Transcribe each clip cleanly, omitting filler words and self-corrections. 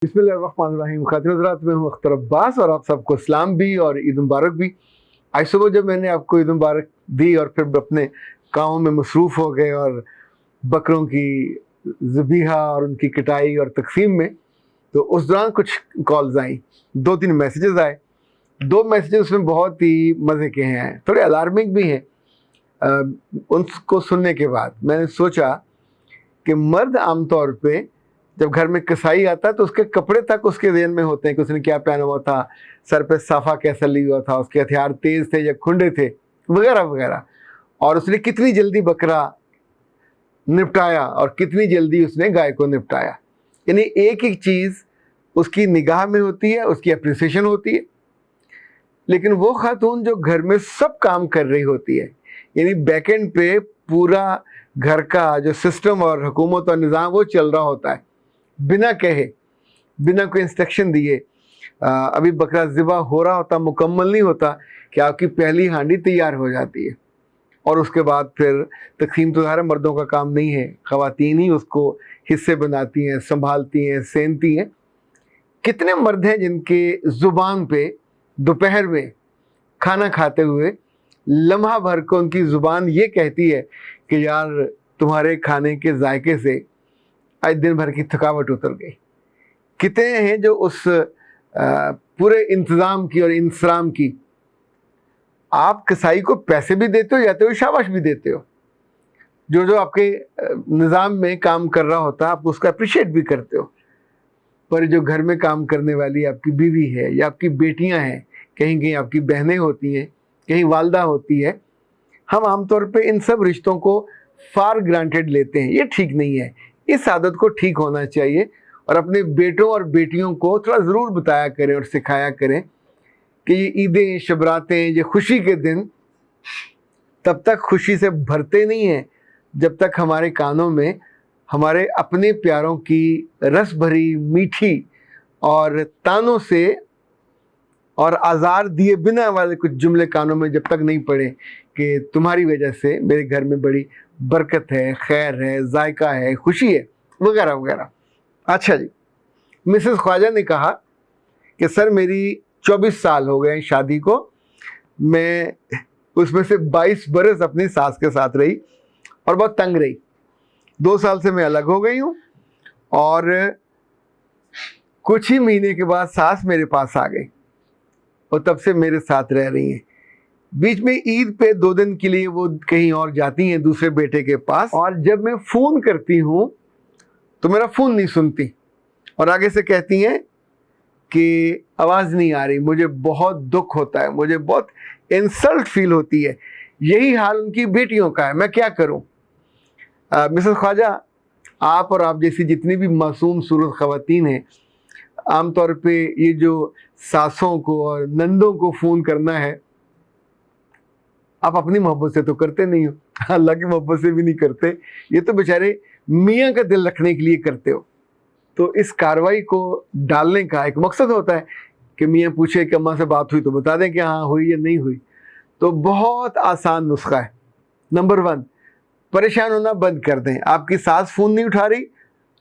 बिस्मिल्लाहिर्रहमानिर्रहीम। खातिन हज़रात, मैं हूँ अख्तर अब्बास और आप सबको सलाम भी और ईद मुबारक भी। आज सुबह जब मैंने आपको ईद मुबारक दी और फिर अपने कामों में मसरूफ़ हो गए और बकरों की ज़बीहा और उनकी कटाई और तकसीम में, तो उस दौरान कुछ कॉल्स आई, 2-3 मैसेजेस आए। 2 मैसेजेस उसमें बहुत ही मज़े के हैं, थोड़े अलार्मिंग भी हैं। उनको सुनने के बाद मैंने सोचा कि मर्द आमतौर पे जब घर में कसाई आता है तो उसके कपड़े तक उसके ज़हन में होते हैं कि उसने क्या पहना हुआ था, सर पे साफा कैसा लिया हुआ था, उसके हथियार तेज़ थे या खुंडे थे, वगैरह वगैरह, और उसने कितनी जल्दी बकरा निपटाया और कितनी जल्दी उसने गाय को निपटाया। यानी एक एक चीज़ उसकी निगाह में होती है, उसकी अप्रिसिएशन होती है। लेकिन वो खातून जो घर में सब काम कर रही होती है, यानी बैक एंड पे पूरा घर का जो सिस्टम और हुकूमत और निज़ाम वो चल रहा होता है, बिना कहे, बिना कोई इंस्ट्रक्शन दिए। अभी बकरा ज़िबा हो रहा होता, मुकम्मल नहीं होता कि आपकी पहली हांडी तैयार हो जाती है और उसके बाद फिर तक़सीम तो ज़ाहिर मर्दों का काम नहीं है, ख़वातीन ही उसको हिस्से बनाती हैं, संभालती हैं, सेंती हैं। कितने मर्द हैं जिनके ज़ुबान पे दोपहर में खाना खाते हुए लम्हा भर को उनकी ज़ुबान ये कहती है कि यार तुम्हारे खाने के जायके से आज दिन भर की थकावट उतर गई। कितने हैं जो उस पूरे इंतज़ाम की और इंतज़ाम की, आप कसाई को पैसे भी देते हो, जाते हो शाबाश भी देते हो, जो जो आपके निज़ाम में काम कर रहा होता है आप उसका अप्रिशिएट भी करते हो, पर जो घर में काम करने वाली आपकी बीवी है या आपकी बेटियां हैं, कहीं कहीं आपकी बहनें होती हैं, कहीं वालदा होती है, हम आमतौर पे इन सब रिश्तों को फार ग्रांटेड लेते हैं। ये ठीक नहीं है, इस आदत को ठीक होना चाहिए और अपने बेटों और बेटियों को थोड़ा ज़रूर बताया करें और सिखाया करें कि ये ईदें, शबरातें, ये खुशी के दिन तब तक खुशी से भरते नहीं हैं जब तक हमारे कानों में हमारे अपने प्यारों की रस भरी, मीठी और तानों से और आज़ार दिए बिना वाले कुछ जुमले कानों में जब तक नहीं पड़े कि तुम्हारी वजह से मेरे घर में बड़ी बरकत है, खैर है, जायका है, खुशी है, वगैरह वगैरह। अच्छा जी, मिसेस ख्वाजा ने कहा कि सर मेरी 24 साल हो गए शादी को, मैं उसमें से 22 बरस अपनी सास के साथ रही और बहुत तंग रही। 2 साल से मैं अलग हो गई हूँ और कुछ ही महीने के बाद सास मेरे पास आ गई और तब से मेरे साथ रह रही हैं। बीच में ईद पे 2 दिन के लिए वो कहीं और जाती हैं दूसरे बेटे के पास, और जब मैं फ़ोन करती हूँ तो मेरा फ़ोन नहीं सुनती और आगे से कहती हैं कि आवाज़ नहीं आ रही। मुझे बहुत दुख होता है, मुझे बहुत इंसल्ट फील होती है। यही हाल उनकी बेटियों का है, मैं क्या करूँ? मिसेस ख्वाजा, आप और आप जैसी जितनी भी मासूम सूरत ख़वातीन हैं, आमतौर पे ये जो सासों को और नंदों को फ़ोन करना है, आप अपनी मोहब्बत से तो करते नहीं हो, अल्लाह की मोहब्बत से भी नहीं करते, ये तो बेचारे मियाँ का दिल रखने के लिए करते हो। तो इस कार्रवाई को डालने का एक मकसद होता है कि मियाँ पूछे कि अम्मा से बात हुई तो बता दें कि हाँ हुई या नहीं हुई। तो बहुत आसान नुस्खा है। नंबर 1, परेशान होना बंद कर दें। आपकी सास फ़ोन नहीं उठा रही,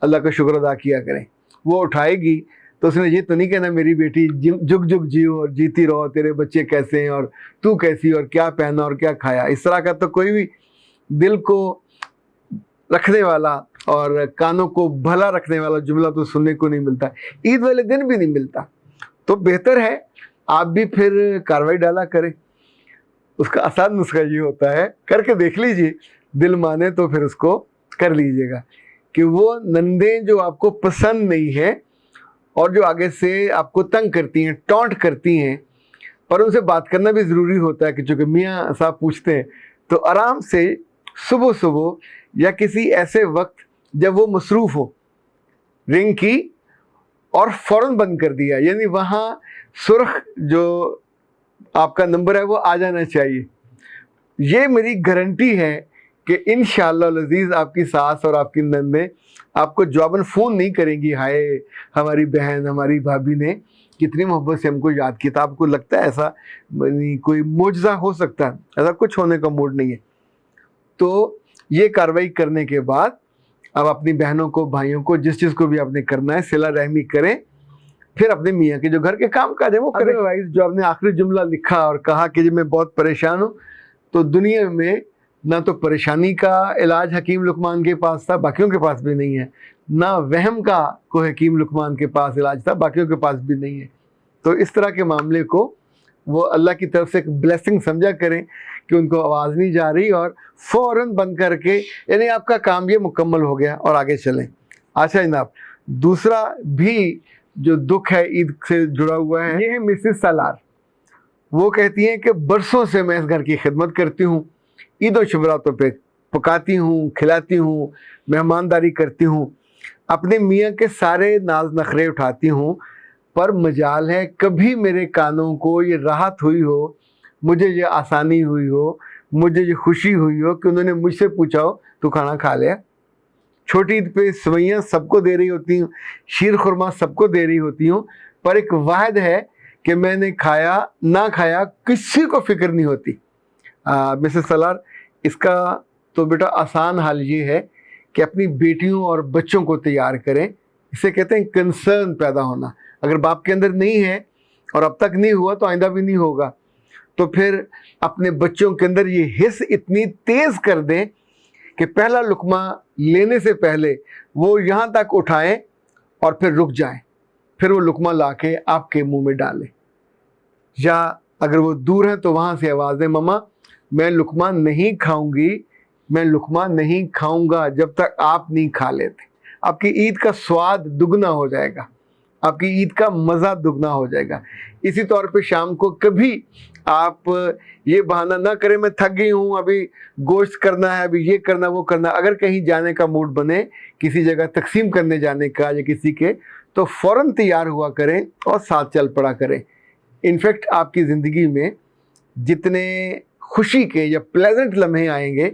अल्लाह का शुक्र अदा किया करें। वो उठाएगी तो उसने ये तो नहीं कहना मेरी बेटी जुग जुग जियो और जीती रहो, तेरे बच्चे कैसे हैं और तू कैसी और क्या पहना और क्या खाया। इस तरह का तो कोई भी दिल को रखने वाला और कानों को भला रखने वाला जुमला तो सुनने को नहीं मिलता, ईद वाले दिन भी नहीं मिलता। तो बेहतर है आप भी फिर कार्रवाई डाला करें। उसका आसान नुस्खा ये होता है, करके देख लीजिए, दिल माने तो फिर उसको कर लीजिएगा, कि वो नंदें जो आपको पसंद नहीं है और जो आगे से आपको तंग करती हैं, टॉन्ट करती हैं, पर उनसे बात करना भी ज़रूरी होता है कि चूँकि मियाँ साहब पूछते हैं, तो आराम से सुबह सुबह या किसी ऐसे वक्त जब वो मसरूफ़ हो, रिंग की और फ़ौरन बंद कर दिया। यानी वहाँ सुर्ख जो आपका नंबर है वो आ जाना चाहिए। ये मेरी गारंटी है कि इंशाअल्लाह अज़ीज़ आपकी सास और आपकी नंदें आपको जवाबन फ़ोन नहीं करेंगी, हाय हमारी बहन, हमारी भाभी ने कितनी मोहब्बत से हमको याद किया था। आपको लगता है ऐसा कोई मुआजिज़ा हो सकता है? ऐसा कुछ होने का मूड नहीं है। तो ये कार्रवाई करने के बाद अब अपनी बहनों को, भाइयों को, जिस चीज़ को भी आपने करना है, सिला रहमी करें پھر اپنے میاں کے جو گھر کے کام کاج ہے وہ کریں. جو آپ نے آخری جملہ لکھا اور کہا کہ جب میں بہت پریشان ہوں، تو دنیا میں نہ تو پریشانی کا علاج حکیم لقمان کے پاس تھا، باقیوں کے پاس بھی نہیں ہے، نہ وہم کا کوئی حکیم لقمان کے پاس علاج تھا، باقیوں کے پاس بھی نہیں ہے. تو اس طرح کے معاملے کو وہ اللہ کی طرف سے ایک بلیسنگ سمجھا کریں کہ ان کو آواز نہیں جا رہی، اور فوراً بند کر کے یعنی آپ کا کام یہ مکمل ہو گیا اور آگے چلیں. اچھا جناب، دوسرا بھی جو دکھ ہے عید سے جڑا ہوا ہے، یہ ہے مسز سالار. وہ کہتی ہیں کہ برسوں سے میں اس گھر کی خدمت کرتی ہوں، عید و شبراتوں پہ پکاتی ہوں، کھلاتی ہوں، مہمانداری کرتی ہوں، اپنے میاں کے سارے ناز نخرے اٹھاتی ہوں، پر مجال ہے کبھی میرے کانوں کو یہ راحت ہوئی ہو، مجھے یہ آسانی ہوئی ہو، مجھے یہ خوشی ہوئی ہو کہ انہوں نے مجھ سے پوچھا ہو تو کھانا کھا لیا. چھوٹی عید پہ سوئیاں سب کو دے رہی ہوتی ہوں، شیر خورما سب کو دے رہی ہوتی ہوں، پر ایک واحد ہے کہ میں نے کھایا نہ کھایا کسی کو فکر نہیں ہوتی. مسز سالار، اس کا تو بیٹا آسان حل یہ ہے کہ اپنی بیٹیوں اور بچوں کو تیار کریں. اسے کہتے ہیں کنسرن پیدا ہونا. اگر باپ کے اندر نہیں ہے اور اب تک نہیں ہوا تو آئندہ بھی نہیں ہوگا، تو پھر اپنے بچوں کے اندر یہ حس اتنی تیز کر دیں کہ پہلا لقمہ لینے سے پہلے وہ یہاں تک اٹھائیں اور پھر رک جائیں، پھر وہ لقمہ لا کے آپ کے منہ میں ڈالیں. یا اگر وہ دور ہیں تو وہاں سے آواز دیں، مما میں لقمہ نہیں کھاؤں گی، میں لقمہ نہیں کھاؤں گا جب تک آپ نہیں کھا لیتے. آپ کی عید کا سواد دگنا ہو جائے گا، آپ کی عید کا مزہ دگنا ہو جائے گا. اسی طور پہ شام کو کبھی آپ یہ بہانہ نہ کریں میں تھک گئی ہوں، ابھی گوشت کرنا ہے، ابھی یہ کرنا وہ کرنا. اگر کہیں جانے کا موڈ بنے، کسی جگہ تقسیم کرنے جانے کا یا کسی کے، تو فوراً تیار ہوا کریں اور ساتھ چل پڑا کریں. انفیکٹ آپ کی زندگی میں جتنے خوشی کے یا پلیزنٹ لمحے آئیں گے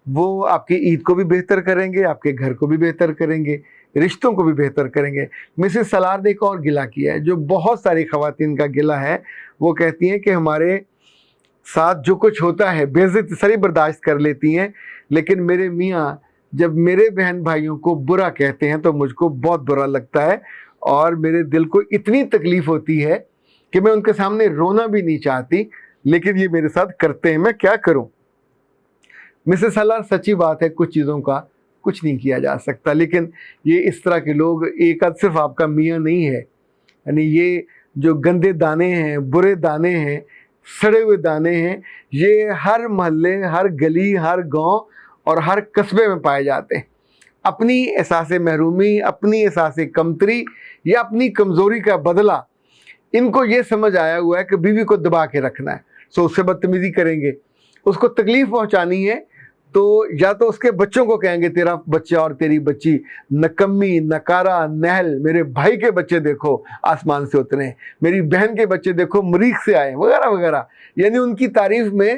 وہ آپ کی عید کو بھی بہتر کریں گے، آپ کے گھر کو بھی بہتر کریں گے، رشتوں کو بھی بہتر کریں گے. مسز سالار نے ایک اور گلہ کیا ہے جو بہت ساری خواتین کا گلہ ہے. وہ کہتی ہیں کہ ہمارے ساتھ جو کچھ ہوتا ہے بے عزت سری برداشت کر لیتی ہیں، لیکن میرے میاں جب میرے بہن بھائیوں کو برا کہتے ہیں تو مجھ کو بہت برا لگتا ہے اور میرے دل کو اتنی تکلیف ہوتی ہے کہ میں ان کے سامنے رونا بھی نہیں چاہتی، لیکن یہ میرے ساتھ کرتے ہیں، میں کیا کروں. مسز سالار، سچی بات ہے کچھ چیزوں کا کچھ نہیں کیا جا سکتا، لیکن یہ اس طرح کے لوگ ایک صرف آپ کا میاں نہیں ہے، یعنی یہ جو گندے دانے ہیں، برے دانے ہیں، سڑے ہوئے دانے ہیں، یہ ہر محلے، ہر گلی، ہر گاؤں اور ہر قصبے میں پائے جاتے ہیں. اپنی احساس محرومی، اپنی احساس کمتری یا اپنی کمزوری کا بدلہ ان کو یہ سمجھ آیا ہوا ہے کہ بیوی کو دبا کے رکھنا ہے، سو اس سے بدتمیزی کریں گے، اس کو تکلیف پہنچانی ہے تو یا تو اس کے بچوں کو کہیں گے تیرا بچہ اور تیری بچی نکمی، نکارا، نہل، میرے بھائی کے بچے دیکھو آسمان سے اترے ہیں، میری بہن کے بچے دیکھو مریخ سے آئے، وغیرہ وغیرہ. یعنی ان کی تعریف میں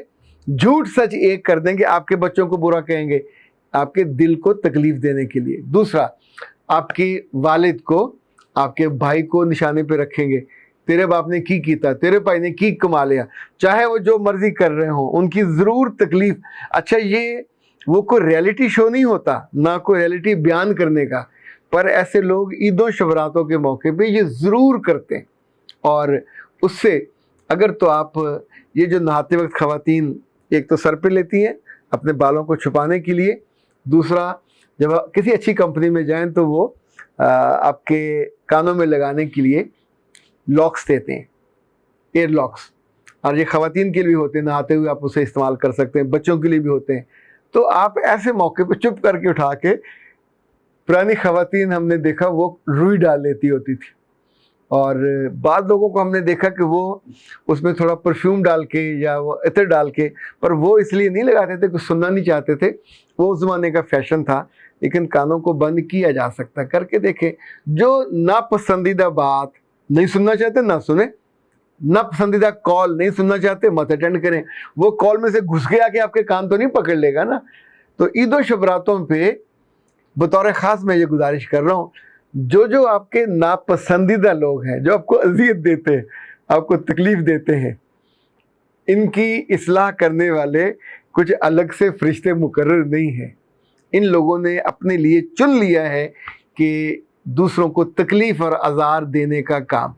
جھوٹ سچ ایک کر دیں گے، آپ کے بچوں کو برا کہیں گے آپ کے دل کو تکلیف دینے کے لیے. دوسرا، آپ کے والد کو، آپ کے بھائی کو نشانے پہ رکھیں گے، تیرے باپ نے کی کیتا، تیرے بھائی نے کی کما لیا، چاہے وہ جو مرضی کر رہے ہوں ان کی ضرور تکلیف. اچھا، یہ وہ کوئی ریئلٹی شو نہیں ہوتا، نہ کوئی ریئلٹی بیان کرنے کا، پر ایسے لوگ عید و شبراتوں کے موقع پہ یہ ضرور کرتے ہیں. اور اس سے اگر تو آپ یہ جو نہاتے وقت خواتین ایک تو سر پہ لیتی ہیں اپنے بالوں کو چھپانے کے لیے، دوسرا جب آپ کسی اچھی کمپنی میں جائیں تو وہ آپ کے کانوں میں لگانے کے لیے لاکس دیتے ہیں، ایئر لاکس، اور یہ خواتین کے لیے بھی ہوتے ہیں، نہاتے ہوئے آپ اسے استعمال کر سکتے ہیں، بچوں کے لیے بھی ہوتے ہیں. تو آپ ایسے موقع پہ چپ کر کے اٹھا کے، پرانی خواتین ہم نے دیکھا وہ روئی ڈال لیتی ہوتی تھی، اور بعض لوگوں کو ہم نے دیکھا کہ وہ اس میں تھوڑا پرفیوم ڈال کے یا وہ عطر ڈال کے، پر وہ اس لیے نہیں لگاتے تھے کہ سننا نہیں چاہتے تھے، وہ اس زمانے کا فیشن تھا. لیکن کانوں کو بند کیا جا سکتا، کر کے دیکھیں. جو ناپسندیدہ بات نہیں سننا چاہتے نہ سنیں، ناپسندیدہ کال نہیں سننا چاہتے مت اٹینڈ کریں. وہ کال میں سے گھس کے آ کے آپ کے کان تو نہیں پکڑ لے گا نا. تو عید و شبراتوں پہ بطور خاص میں یہ گزارش کر رہا ہوں، جو آپ کے ناپسندیدہ لوگ ہیں، جو آپ کو اذیت دیتے ہیں، آپ کو تکلیف دیتے ہیں، ان کی اصلاح کرنے والے کچھ الگ سے فرشتے مقرر نہیں ہیں. ان لوگوں نے اپنے لیے چن لیا ہے کہ दूसरों को तकलीफ़ और आज़ार देने का काम।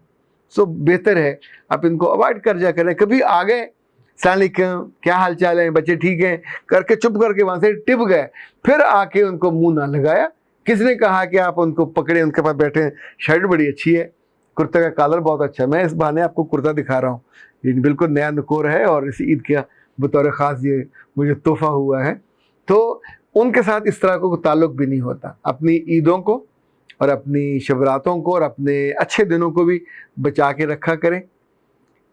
सो बेहतर है आप इनको अवॉइड कर जा करें। कभी आ गए अस्सलाम वालेकुम, क्या हाल चाल है, बच्चे ठीक हैं करके चुप करके वहाँ से टिप गए, फिर आके उनको मुंह ना लगाया। किसने कहा कि आप उनको पकड़े, उनके पास बैठे हैं, शर्ट बड़ी अच्छी है, कुर्ते का कॉलर बहुत अच्छा है, मैं इस बहाने आपको कुर्ता दिखा रहा हूँ, ये बिल्कुल नया नकोर है और इस ईद का बतौर ख़ास ये मुझे तोहफ़ा हुआ है। तो उनके साथ इस तरह को ताल्लुक़ भी नहीं होता। अपनी ईदों को और अपनी शबरातों को और अपने अच्छे दिनों को भी बचा के रखा करें।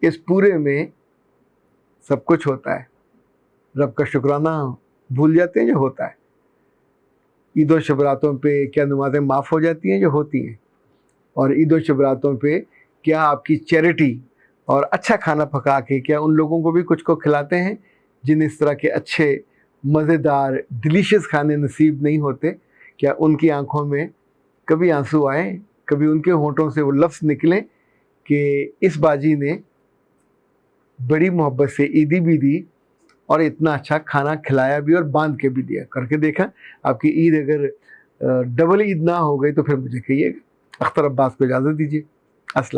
इस पूरे में सब कुछ होता है, रब का शुक्राना भूल जाते हैं जो होता है। ईद और शबरातों पे क्या नमाज़ें माफ़ हो जाती हैं जो होती हैं, और ईद और शबरातों पे क्या आपकी चैरिटी और अच्छा खाना पका के क्या उन लोगों को भी कुछ को खिलाते हैं जिन्हें इस तरह के अच्छे मज़ेदार डिलीशियस खाने नसीब नहीं होते। क्या उनकी आंखों में कभी आंसू आए, कभी उनके होंठों से वो लफ्ज़ निकलें कि इस बाजी ने बड़ी मोहब्बत से ईदी भी दी और इतना अच्छा खाना खिलाया भी और बांध के भी दिया। करके देखा आपकी ईद अगर डबल ईद ना हो गई तो फिर मुझे कहिएगा। अख्तर अब्बास को इजाज़त दीजिए। अस्सलाम।